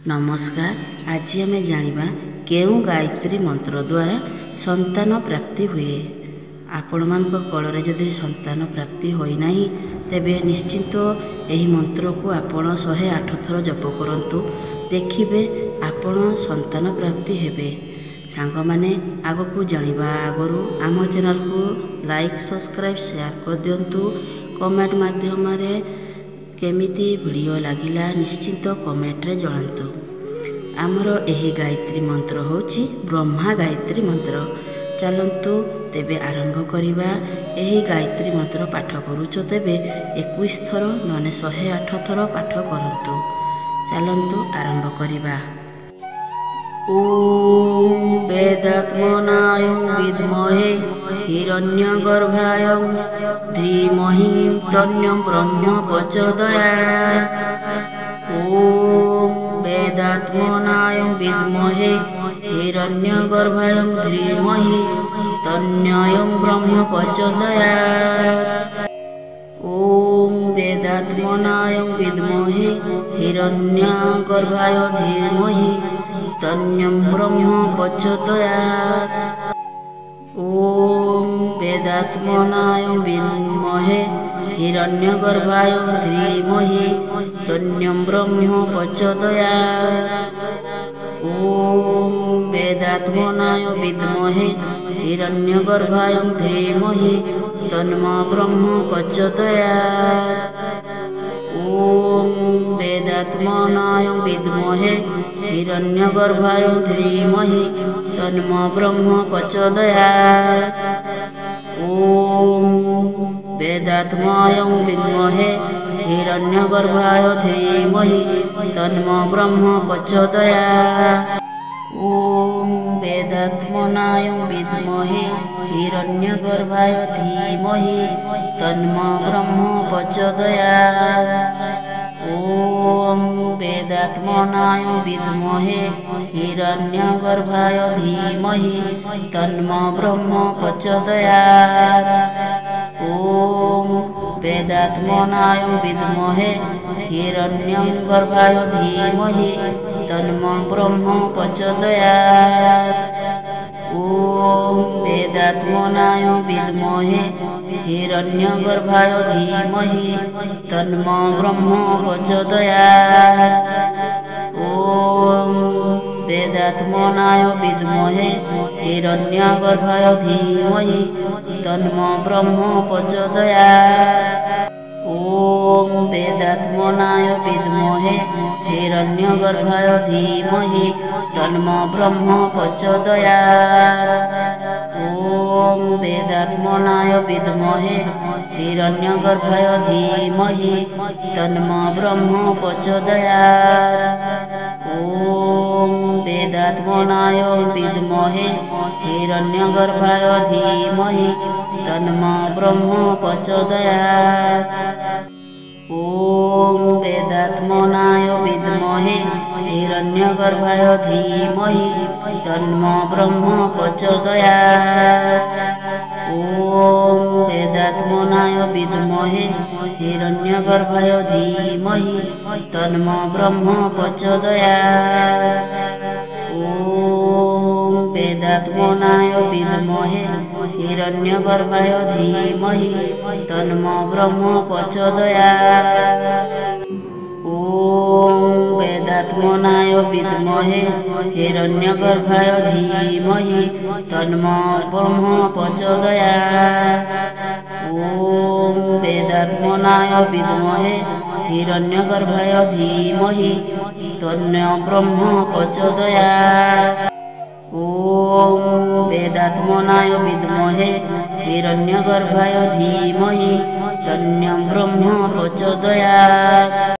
नमस्कार। आज आम जानिबा केउ गायत्री मंत्र द्वारा संतान प्राप्ति हुए। आपण मानक कଳରେ जदि संतान प्राप्ति होई नाही तेबे निश्चिंत एही मंत्र को आपण 108 थर जप करंतु, देखिबे आपण संतान प्राप्ति हेबे। सांग माने आगो जानिबा आगरू आम चैनल को लाइक सब्सक्राइब शेयर कर दियंतु। कमेंट माध्यम रे केमिति वीडियो लागिला निश्चिंत कमेंट रे जणांतु। आमर एही गायत्री मंत्र होची ब्रह्मा गायत्री मंत्र। चलंतु तेबे आरंभ करिबा। एही गायत्री मंत्र पाठ करूचो तेबे 21 थर नने 108 थर पाठ करंतु। चलंतु आरंभ करिबा। ओम वेदात्मनाय विद्महे हिरण्यगर्भाय धीमहि तन्नो ब्रह्म प्रचोदयात्। ओम वेदात्मनाय विद्महे हिरण्यगर्भाय धीमहि तन्नो ब्रह्म प्रचोदयात्। ओम वेदात्मनाय विद्महे हिरण्यगर्भाय धीमहि तन्नो ब्रह्म प्रचोदयात्। ओम वेदात्मनाय विद्महे हिरण्यगर्भाय धीमहि तन्नो ब्रह्म प्रचोदयात्। ओम वेदात्मनाय विद्महे हिरण्यगर्भाय धीमहि तन्नो ब्रह्म प्रचोदयात्। ओम वेदात्मनाय विद्महे हिरण्यगर्भाय धीमहि तन्नो ब्रह्म प्रचोदयात्। ओम वेदात्मनाय विद्महे हिरण्यगर्भाय धीमहि तन्नो ब्रह्म प्रचोदयात्। ओम वेदात्मनाय विद्महे हिरण्यगर्भाय धीमहि तन्नो ब्रह्म प्रचोदयात्। ओम वेदात्मनाय विद्महे हिरण्यगर्भाय धीमहि तन्नो ब्रह्म प्रचोदयात्। ओम वेदात्मनाय विद्महे हिरण्यगर्भाय धीमहि तन्नो ब्रह्म प्रचोदयात्। ओम वेदात्मनाय विद्महे हिरण्यगर्भाय धीमहि तन्नो ब्रह्म प्रचोदयात्। ओम वेदात्मनाय विद्महे हिरण्यगर्भाय धीमहि तन्नो ब्रह्म प्रचोदयात्। ओम वेदात्मनाय विद्महे हिरण्यगर्भाय धीमहि तन्नो ब्रह्म प्रचोदयात्। ओम वेदात्मनाय विद्महे हिरण्यगर्भाय धीमहि तन्नो ब्रह्म प्रचोदयात्। ओम वेदात्मनाय विद्महे हिरण्यगर्भाय धीमहि तन्नो ब्रह्म प्रचोदयात्। ओम वेदात्मनाय विद्महे हिरण्यगर्भाय धीमहि तन्नो ब्रह्म प्रचोदयात्। ओम वेदात्मनाय विद्महे हिरण्यगर्भाय धीमहि तन्नो ब्रह्म प्रचोदयात्। ओम वेदात्मनाय विद्महे हिरण्यगर्भाय धीमहि तन्नो ब्रह्म प्रचोदयात्। ओम वेदात्मनाय विद्महे हिरण्यगर्भाय धीमहि तन्नो ब्रह्म प्रचोदयात्। ओम वेदात्मनाय विद्महे हिरण्यगर्भाय धीमहि तन्नो ब्रह्म प्रचोदयात्। ओम वेदात्मनाय विद्महे हिरण्यगर्भाय धीमहि तन्नो ब्रह्म प्रचोदयात्।